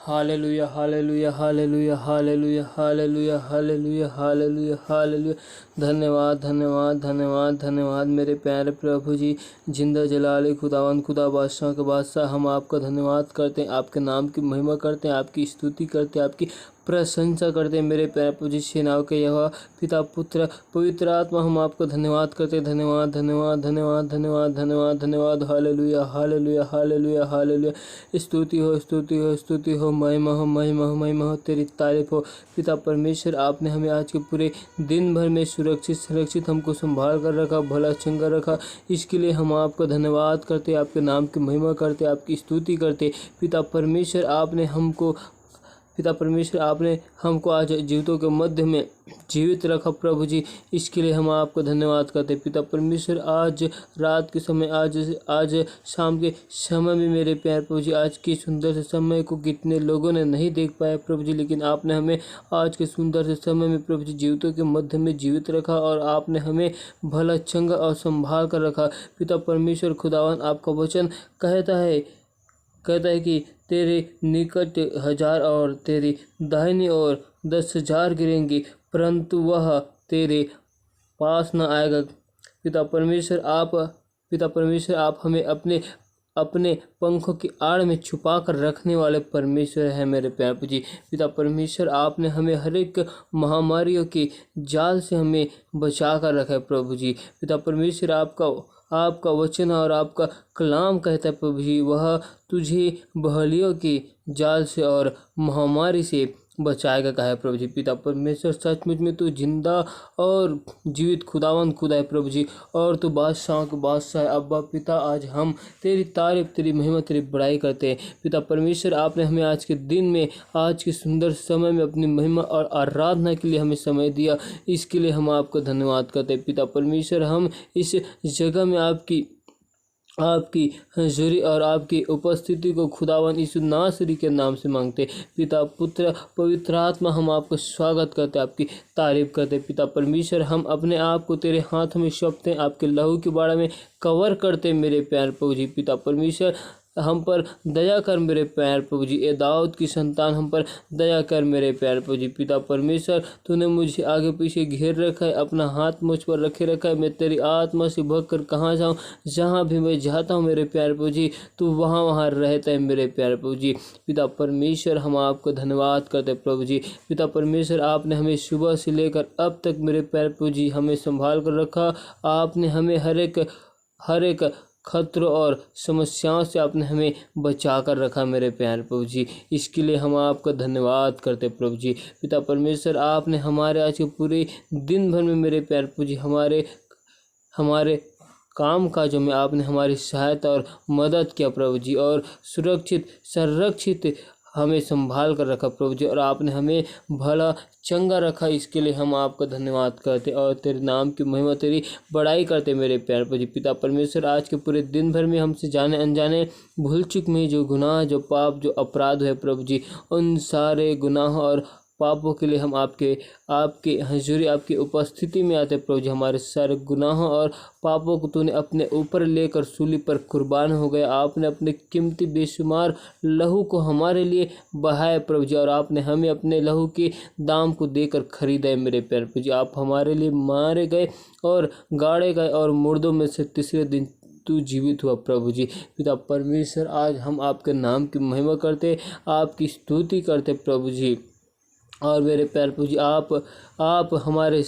Hallelujah hallelujah hallelujah hallelujah hallelujah hallelujah hallelujah hallelujah. धन्यवाद धन्यवाद धन्यवाद धन्यवाद मेरे प्यारे प्रभु जी, जिंदा जलाले खुदावन खुदा बादशाह के बादशाह, हम आपका धन्यवाद करते हैं, आपके नाम की महिमा करते हैं, आपकी स्तुति करते हैं, आपकी प्रशंसा करते हैं मेरे प्यारे प्रभु जी। सेनाओं के यहोवा पिता पुत्र पवित्र आत्मा, हम आपको धन्यवाद करते हैं। धन्यवाद धन्यवाद धन्यवाद धन्यवाद धन्यवाद धन्यवाद। Hallelujah hallelujah hallelujah hallelujah. स्तुति हो स्तुति हो स्तुति हो, महिमा हो महिमा हो महिमा हो, तेरी तारीफ हो पिता परमेश्वर। आपने हमें आज के पूरे दिन भर में सुरक्षित हमको संभाल कर रखा, भला चंगा रखा, इसके लिए हम आपका धन्यवाद करते, आपके नाम की महिमा करते, आपकी स्तुति करते। पिता परमेश्वर आपने हमको आज जीवितों के मध्य में जीवित रखा प्रभु जी, इसके लिए हम आपका धन्यवाद करते। पिता परमेश्वर, आज रात के समय, आज शाम के समय में मेरे प्यारे प्रभु जी, आज के सुंदर से समय को कितने लोगों ने नहीं देख पाया प्रभु जी, लेकिन आपने हमें आज के सुंदर से समय में प्रभु जी जीवितों के मध्य में जीवित रखा और आपने हमें भला चंगा और संभाल कर रखा। पिता परमेश्वर खुदावन, आपका वचन कहता है कि तेरे निकट 1000 और तेरी दाहिनी ओर 10,000 गिरेंगी, परंतु वह तेरे पास न आएगा। पिता परमेश्वर, आप हमें अपने पंखों की आड़ में छुपा कर रखने वाले परमेश्वर हैं मेरे प्यारे प्रभु जी। पिता परमेश्वर, आपने हमें हर एक महामारियों के जाल से हमें बचा कर रखा है प्रभु जी। पिता परमेश्वर, आपका वचन और आपका कलाम कहता है प्रभु जी, वह तुझे बहलियों के जाल से और महामारी से बचाएगा कहा है प्रभु जी। पिता परमेश्वर, सचमुच में तू जिंदा और जीवित खुदावन खुदा है प्रभु जी, और तू बादशाह के बादशाह है। अब्बा पिता, आज हम तेरी तारीफ, तेरी महिमा, तेरी बड़ाई करते हैं। पिता परमेश्वर, आपने हमें आज के दिन में, आज के सुंदर समय में अपनी महिमा और आराधना के लिए हमें समय दिया, इसके लिए हम आपका धन्यवाद करते हैं। पिता परमेश्वर, हम इस जगह में आपकी हजूरी और आपकी उपस्थिति को खुदावन यीशु नासरी के नाम से मांगते। पिता पुत्र पवित्र आत्मा, हम आपका स्वागत करते, आपकी तारीफ करते। पिता परमेश्वर, हम अपने आप को तेरे हाथ में सौंपते, आपके लहू के बारे में कवर करते मेरे प्यारे प्रभु जी। पिता परमेश्वर, हम पर दया कर मेरे प्यारे प्रभु जी। ए दाऊद की संतान, हम पर दया कर मेरे प्यारे प्रभु जी। पिता परमेश्वर, तूने मुझे आगे पीछे घेर रखा है, अपना हाथ मुझ पर रखे रखा है। मैं तेरी आत्मा से भगकर कहाँ जाऊँ? जहाँ भी मैं जाता हूँ मेरे प्यारे प्रभु जी, तू वहाँ रहता है मेरे प्यारे प्रभु जी। पिता परमेश्वर, हम आपको धन्यवाद करते प्रभु जी। पिता परमेश्वर, आपने हमें सुबह से लेकर अब तक मेरे प्यारे प्रभु जी हमें संभाल कर रखा। आपने हमें हर एक खतरों और समस्याओं से आपने हमें बचा कर रखा मेरे प्यारे प्रभु जी, इसके लिए हम आपका धन्यवाद करते प्रभु जी। पिता परमेश्वर, आपने हमारे आज के पूरे दिन भर में मेरे प्यारे प्रभु जी हमारे काम काजों में आपने हमारी सहायता और मदद किया प्रभु जी, और संरक्षित हमें संभाल कर रखा प्रभु जी, और आपने हमें भला चंगा रखा, इसके लिए हम आपका धन्यवाद करते और तेरे नाम की महिमा, तेरी बड़ाई करते मेरे प्यारे प्रभु जी। पिता परमेश्वर, आज के पूरे दिन भर में हमसे जाने अनजाने भूल चूक में जो गुनाह, जो पाप, जो अपराध है प्रभु जी, उन सारे गुनाहों और पापों के लिए हम आपके हजूरी, आपकी उपस्थिति में आते प्रभु जी। हमारे सारे गुनाहों और पापों को तूने अपने ऊपर लेकर सूली पर कुर्बान हो गए। आपने अपने कीमती बेशुमार लहू को हमारे लिए बहाया प्रभु जी, और आपने हमें अपने लहू के दाम को देकर खरीदा है मेरे प्यारे प्रभु जी। आप हमारे लिए मारे गए और गाड़े गए, और मुर्दों में से तीसरे दिन तू जीवित हुआ प्रभु जी। पिता परमेश्वर, आज हम आपके नाम की महिमा करते, आपकी स्तुति करते प्रभु जी। और मेरे प्यारे प्रभु जी, आप हमारे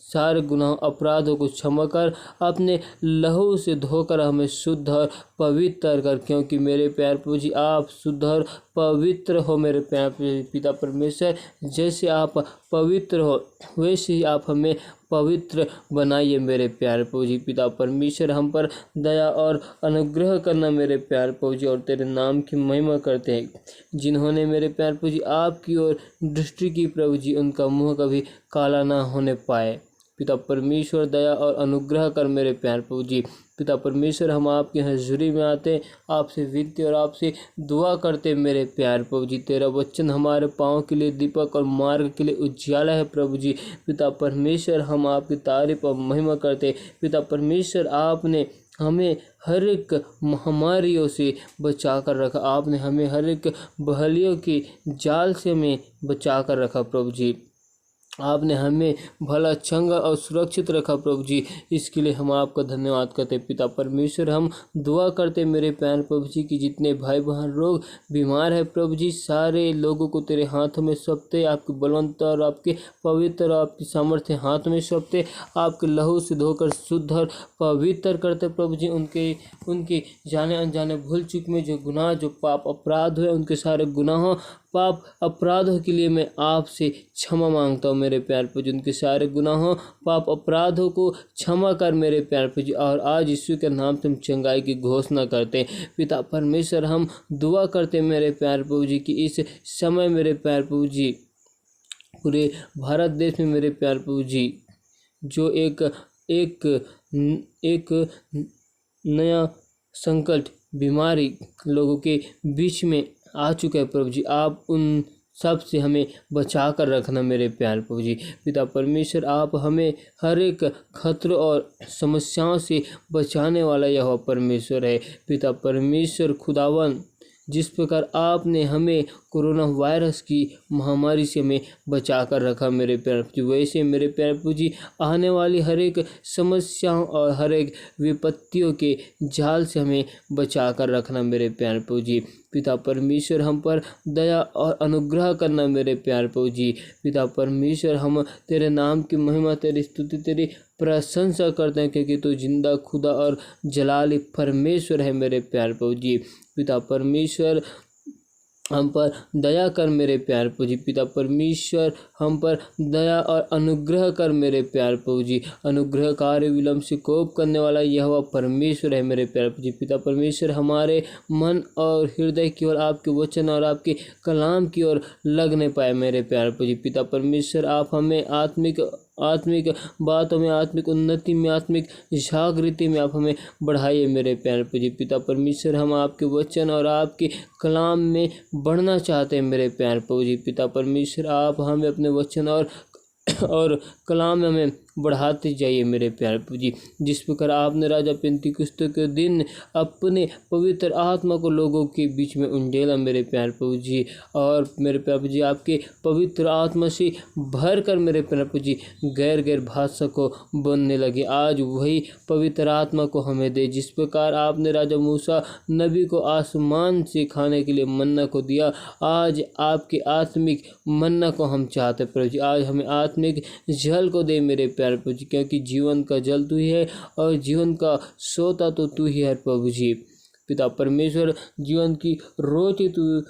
सारे गुनाह अपराधों को क्षमा कर अपने लहू से धोकर हमें शुद्ध और पवित्र कर, क्योंकि मेरे प्यारे प्रभु जी, आप शुद्ध और पवित्र हो मेरे प्यारे पिता परमेश्वर। जैसे आप पवित्र हो, वैसे ही आप हमें पवित्र बनाइए मेरे प्यारे प्रभु जी। पिता परमेश्वर, हम पर दया और अनुग्रह करना मेरे प्यारे प्रभु जी, और तेरे नाम की महिमा करते हैं। जिन्होंने मेरे प्यारे प्रभु जी आपकी ओर दृष्टि की प्रभु जी, उनका मुँह कभी काला ना होने पाए। पिता परमेश्वर, दया और अनुग्रह कर मेरे प्यारे प्रभु जी। पिता परमेश्वर, हम आपके हजूरी में आते, आपसे विनती और आपसे दुआ करते मेरे प्यारे प्रभु जी। तेरा वचन हमारे पाँव के लिए दीपक और मार्ग के लिए उज्याला है प्रभु जी। पिता परमेश्वर, हम आपकी तारीफ और महिमा करते। पिता परमेश्वर, आपने हमें हर एक महामारियों से बचा कर रखा। आपने हमें हर एक बहलियों के जाल से हमें बचा कर रखा प्रभु जी। आपने हमें भला चंगा और सुरक्षित रखा प्रभु जी। इसके लिए हम आपका धन्यवाद करते पिता परमेश्वर। हम दुआ करते मेरे प्यारे प्रभु जी की जितने भाई बहन लोग बीमार है प्रभु जी, सारे लोगों को तेरे हाथों में सौंपते, आपके बलवंत और आपके पवित्र और आपकी सामर्थ्य हाथ में सौंपते, आपके लहू से धोकर शुद्ध और पवित्र करते प्रभु जी। उनके जाने अनजाने भूल चूक में जो गुनाह, जो पाप अपराध हुए, उनके सारे गुनाहों पाप अपराधों के लिए मैं आपसे क्षमा मांगता हूँ मेरे प्यारे प्रभु जी। उनके सारे गुनाहों पाप अपराधों को क्षमा कर मेरे प्यारे प्रभु जी। और आज यीशु के नाम से हम चंगाई की घोषणा करते हैं पिता परमेश्वर। हम दुआ करते मेरे प्यारे प्रभु जी कि इस समय मेरे प्यारे प्रभु जी पूरे भारत देश में मेरे प्यारे प्रभु जी जो एक नया संकट बीमारी लोगों के बीच में आ चुका है प्रभु जी, आप उन सब से हमें बचा कर रखना मेरे प्यारे प्रभु जी। पिता परमेश्वर आप हमें हर एक खतरों और समस्याओं से बचाने वाला यह परमेश्वर है। पिता परमेश्वर खुदावन, जिस प्रकार आपने हमें कोरोना वायरस की महामारी से हमें बचा कर रखा मेरे प्यारे प्रभु जी, वैसे मेरे प्यारे प्रभु जी आने वाली हर एक समस्याओं और हर एक विपत्तियों के जाल से हमें बचा कर रखना मेरे प्यारे प्रभु जी। पिता परमेश्वर हम पर दया और अनुग्रह करना मेरे प्यारे प्रभु जी। पिता परमेश्वर हम तेरे नाम की महिमा, तेरी स्तुति, तेरी प्रशंसा करते हैं क्योंकि तू जिंदा खुदा और जलाली परमेश्वर है मेरे प्यारे प्रभु जी। पिता परमेश्वर हम पर दया कर मेरे प्यारे प्रभु जी। पिता परमेश्वर हम पर दया और अनुग्रह कर मेरे प्यारे प्रभु जी। अनुग्रह कार्य विलंब से कोप करने वाला यह परमेश्वर है मेरे प्यारे प्रभु जी। पिता परमेश्वर हमारे मन और हृदय की ओर आपके वचन और आपके कलाम की ओर लग नहीं पाए मेरे प्यारे प्रभु जी। पिता परमेश्वर आप हमें आत्मिक बातों में, आत्मिक उन्नति में, आत्मिक जागृति में आप हमें बढ़ाइए मेरे प्यारे प्रभु जी। पिता परमेश्वर हम आपके वचन और आपके कलाम में बढ़ना चाहते हैं मेरे प्यारे प्रभु जी। पिता परमेश्वर आप हमें अपने वचन और कलाम में हमें बढ़ाते जाइए मेरे प्यारे प्रभु जी। जिस प्रकार आपने राजा पेंतीकुस्त के दिन अपने पवित्र आत्मा को लोगों के बीच में उंडेला मेरे प्यारे प्रभु जी, और मेरे प्यारे प्रभु जी आपके पवित्र आत्मा से भर कर मेरे प्यारे प्रभु जी गैर भाषा को बोलने लगे। आज वही पवित्र आत्मा को हमें दे। जिस प्रकार आपने राजा मूसा नबी को आसमान से खाने के लिए मन्ना को दिया, आज आपके आत्मिक मन्ना को हम चाहते प्रभु जी। आज हमें आत्मिक जल को दे मेरे प्यारे प्रभु जी, क्योंकि जीवन का जल तू ही है और जीवन का सोता तो तू ही है प्रभु जी। पिता परमेश्वर जीवन की रोटी तू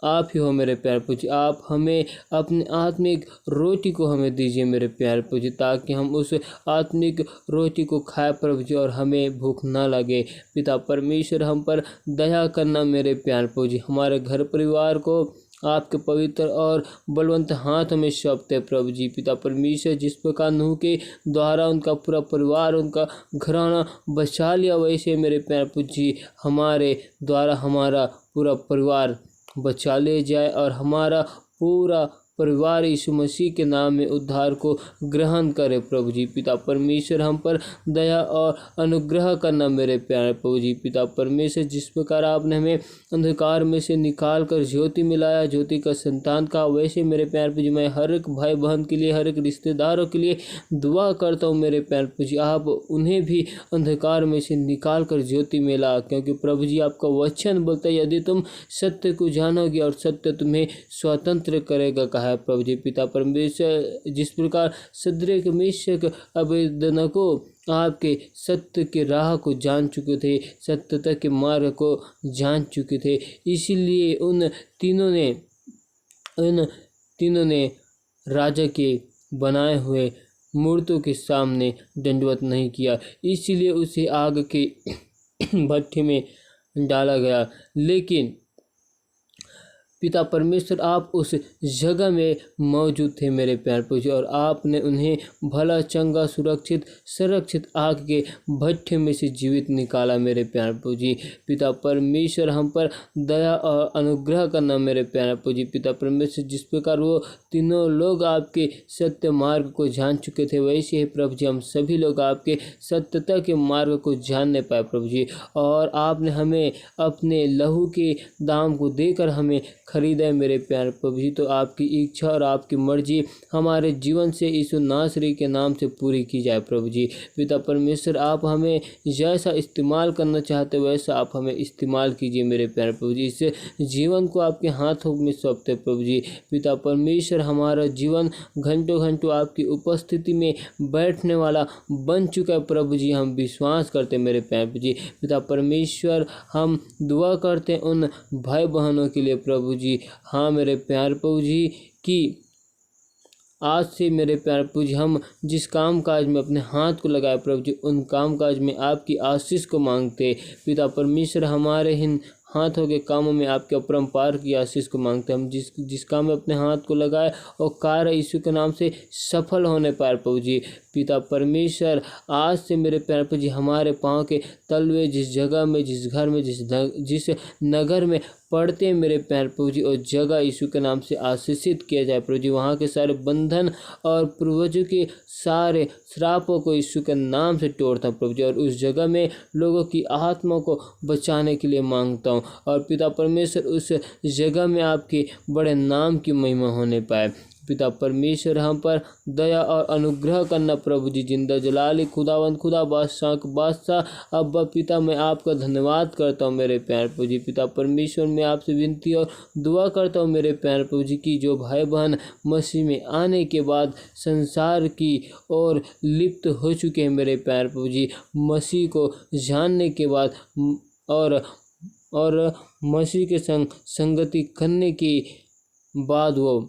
आप ही हो मेरे प्यारे प्रभु जी। आप हमें अपने आत्मिक रोटी को हमें दीजिए मेरे प्यारे प्रभु जी, ताकि हम उस आत्मिक रोटी को खाए प्रभु जी और हमें भूख ना लगे। पिता परमेश्वर हम पर दया करना मेरे प्यारे प्रभु जी। हमारे घर परिवार को आपके पवित्र और बलवंत हाथ में सौंपते प्रभु जी। पिता परमेश्वर जिस प्रकार नूह के द्वारा उनका पूरा परिवार, उनका घराना बचा लिया, वैसे मेरे प्यारे प्रभु जी हमारे द्वारा हमारा पूरा परिवार बचा ले जाए और हमारा पूरा परिवार यीशु मसीह के नाम में उद्धार को ग्रहण करे प्रभु जी। पिता परमेश्वर हम पर दया और अनुग्रह करना मेरे प्यारे प्रभु जी। पिता परमेश्वर जिस प्रकार आपने हमें अंधकार में से निकाल कर ज्योति मिलाया, ज्योति का संतान का, वैसे मेरे प्यारे प्रभु जी मैं हर एक भाई बहन के लिए, हर एक रिश्तेदारों के लिए दुआ करता हूँ मेरे प्यारे प्रभु जी। आप उन्हें भी अंधकार में से निकाल कर ज्योति में ला, क्योंकि प्रभु जी आपका वचन बोलता है यदि तुम सत्य को जानोगे और सत्य तुम्हें स्वतंत्र करेगा, कहा प्रभु जी। पिता परमेश्वर जिस प्रकार शद्रक मेशक अबेदनगो आपके सत्य के राह को जान चुके थे, सत्यता के मार्ग को जान चुके थे, इसीलिए उन तीनों ने राजा के बनाए हुए मूर्तों के सामने दंडवत नहीं किया, इसीलिए उसे आग के भट्ठे में डाला गया। लेकिन पिता परमेश्वर आप उस जगह में मौजूद थे मेरे प्यारे प्रभु जी, और आपने उन्हें भला चंगा सुरक्षित आग के भट्ठे में से जीवित निकाला मेरे प्यारे प्रभु जी। पिता परमेश्वर हम पर दया और अनुग्रह करना मेरे प्यारे प्रभु जी। पिता परमेश्वर जिस प्रकार वो तीनों लोग आपके सत्य मार्ग को जान चुके थे, वैसे ही प्रभु जी हम सभी लोग आपके सत्यता के मार्ग को जानने पाए प्रभु जी। और आपने हमें अपने लहू के दाम को देकर हमें खरीदा है मेरे प्यारे प्रभु जी। तो आपकी इच्छा और आपकी मर्जी हमारे जीवन से यीशु नासरी के नाम से पूरी की जाए प्रभु जी। पिता परमेश्वर आप हमें जैसा इस्तेमाल करना चाहते वैसा आप हमें इस्तेमाल कीजिए मेरे प्यारे प्रभु जी। इस जीवन को आपके हाथों में सौंपते प्रभु जी। पिता परमेश्वर हमारा जीवन घंटों घंटों आपकी उपस्थिति में बैठने वाला बन चुका है प्रभु जी, हम विश्वास करते मेरे प्यारे प्रभु जी। पिता परमेश्वर हम दुआ करते हैं उन भाई बहनों के लिए प्रभु जी, हाँ मेरे प्यारे प्रभु जी, कि आज से मेरे प्यारे प्रभु जी हम जिस काम काज में अपने हाथ को लगाए प्रभु जी, उन काम काज में आपकी आशीष को मांगते। पिता परमेश्वर हमारे इन हाथों के कामों में आपके अपरंपार की आशीष को मांगते। हम जिस काम में अपने हाथ को लगाए और कार्य यीशु के नाम से सफल होने पाए प्रभु जी। पिता परमेश्वर आज से मेरे प्यारे प्रभु जी हमारे पाँव के तलवे जिस जगह में, जिस घर में, जिस नगर में पढ़ते हैं मेरे प्यारे प्रभु जी, और जगह यीशु के नाम से आशीषित किया जाए प्रभु जी। वहाँ के सारे बंधन और पूर्वजों के सारे श्रापों को यीशु के नाम से तोड़ता हूँ प्रभु जी, और उस जगह में लोगों की आत्मा को बचाने के लिए मांगता हूँ। और पिता परमेश्वर उस जगह में आपके बड़े नाम की महिमा होने पाए। पिता परमेश्वर हम पर दया और अनुग्रह करना प्रभु जी। जिंदा जलाली खुदावंद खुदा बादशाह अब्बा पिता, मैं आपका धन्यवाद करता हूँ मेरे प्यारे प्रभु जी। पिता परमेश्वर मैं आपसे विनती और दुआ करता हूँ मेरे प्यारे प्रभु जी की जो भाई बहन मसीह में आने के बाद संसार की ओर लिप्त हो चुके हैं मेरे प्यारे प्रभु जी, मसीह को जानने के बाद और मसीह के संग संगति करने के बाद वो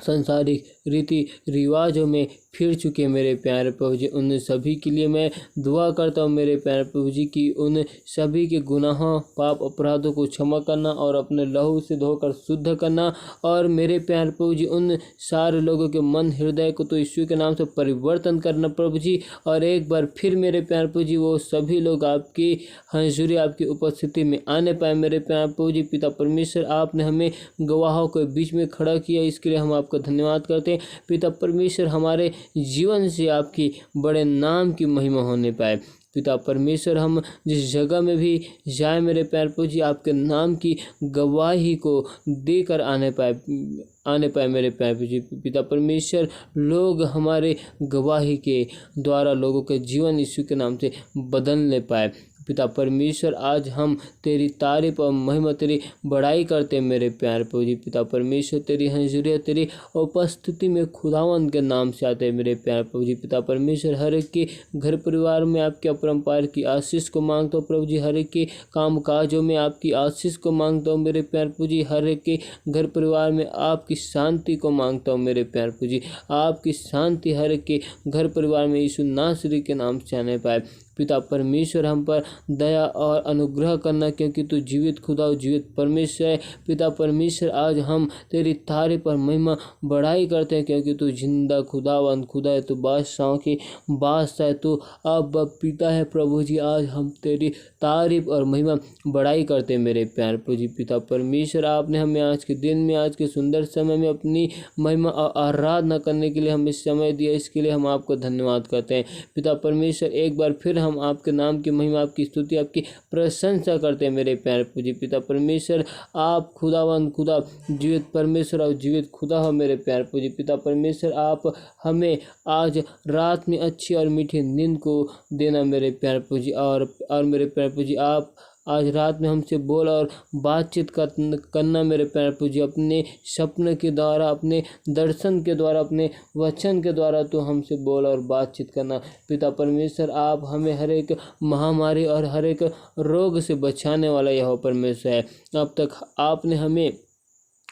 सांसारिक रीति रिवाजों में फिर चुके मेरे प्यारे प्रभु जी। उन सभी के लिए मैं दुआ करता हूँ मेरे प्यारे प्रभु जी की उन सभी के गुनाहों पाप अपराधों को क्षमा करना और अपने लहू से धोकर शुद्ध करना। और मेरे प्यारे प्रभु जी उन सारे लोगों के मन हृदय को तो यीशु के नाम से परिवर्तन करना प्रभु जी। और एक बार फिर मेरे प्यारे प्रभु जी वो सभी लोग आपकी हजूरी आपकी उपस्थिति में आने पाए मेरे प्यारे प्रभु जी। पिता परमेश्वर आपने हमें गवाहों के बीच में खड़ा किया, इसके लिए हम आपका धन्यवाद करते हैं। पिता परमेश्वर हमारे जीवन से आपकी बड़े नाम की महिमा होने पाए। पिता परमेश्वर हम जिस जगह में भी जाए मेरे प्यारे प्रभु जी, आपके नाम की गवाही को देकर आने पाए मेरे प्यारे प्रभु जी। पिता परमेश्वर लोग हमारे गवाही के द्वारा लोगों के जीवन यीशु के नाम से बदलने पाए। पिता परमेश्वर आज हम तेरी तारीफ और महिमा तेरी बड़ाई करते हैं मेरे प्यारे प्रभु जी। पिता परमेश्वर तेरी हजूरी तेरी उपस्थिति में खुदावंद के नाम से आते हैं मेरे प्यारे प्रभु जी। पिता परमेश्वर हर एक के घर परिवार में आपके अपरंपार की आशीष को मांगता हूँ प्रभु जी। हर एक के काम काजों में आपकी आशीष को मांगता हूँ मेरे प्यारे प्रभु जी। हर एक के घर परिवार में आपकी शांति को मांगता हूँ मेरे प्यारे प्रभु जी। आपकी शांति हर एक के घर परिवार में यीशु नासरी के नाम से आने पाए। पिता परमेश्वर हम पर दया और अनुग्रह करना, क्योंकि तू जीवित खुदा और जीवित परमेश्वर है। पिता परमेश्वर आज हम तेरी तारीफ और महिमा बढ़ाई करते हैं, क्योंकि तू जिंदा खुदावंद खुदा है, तू बादशाहों की बादशाह है, तू अब पिता है प्रभु जी। आज हम तेरी तारीफ और महिमा बढ़ाई करते हैं मेरे प्यारे प्रभु जी। पिता परमेश्वर आपने हमें आज के दिन में, आज के सुंदर समय में अपनी महिमा और आराधना करने के लिए हमें समय दिया, इसके लिए हम आपको धन्यवाद करते हैं। पिता परमेश्वर एक बार फिर हम आपके नाम की महिमा, आपकी स्तुति, आपकी प्रशंसा करते हैं मेरे प्यारे प्रभु जी। पिता परमेश्वर आप खुदावंद खुदा जीवित परमेश्वर और जीवित खुदा हो मेरे प्यारे प्रभु जी। पिता परमेश्वर आप हमें आज रात में अच्छी और मीठी नींद को देना मेरे प्यारे प्रभु जी। और मेरे प्यारे प्रभु जी आप आज रात में हमसे बोल और बातचीत करना मेरे प्यारे प्रभु जी। अपने सपने के द्वारा, अपने दर्शन के द्वारा, अपने वचन के द्वारा तो हमसे बोल और बातचीत करना। पिता परमेश्वर आप हमें हर एक महामारी और हर एक रोग से बचाने वाला यह परमेश्वर है। अब तक आपने हमें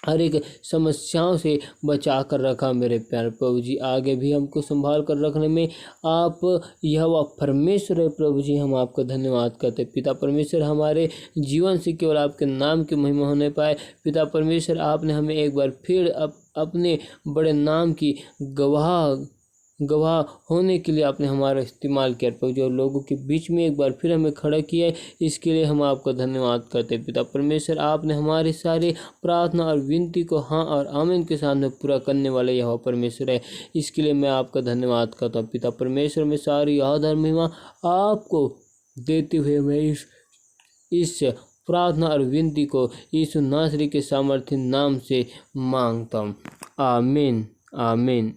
हर एक समस्याओं से बचा कर रखा मेरे प्यारे प्रभु जी। आगे भी हमको संभाल कर रखने में आप यहोवा परमेश्वर है प्रभु जी। हम आपका धन्यवाद करते पिता परमेश्वर। हमारे जीवन से केवल आपके नाम की महिमा होने पाए पिता परमेश्वर। आपने हमें एक बार फिर अपने बड़े नाम की गवाह होने के लिए आपने हमारा इस्तेमाल किया प्रभु जी, और लोगों के बीच में एक बार फिर हमें खड़ा किया है। इसके लिए हम आपका धन्यवाद करते हैं पिता परमेश्वर। आपने हमारे सारे प्रार्थना और विनती को हाँ और आमीन के साथ में पूरा करने वाले यहोवा परमेश्वर है। इसके लिए मैं आपका धन्यवाद करता हूँ पिता परमेश्वर। मैं सारी याद और महिमा आपको देते हुए मैं इस प्रार्थना और विनती को यीशु नासरी के सामर्थ्य नाम से मांगता हूँ। आमीन आमीन।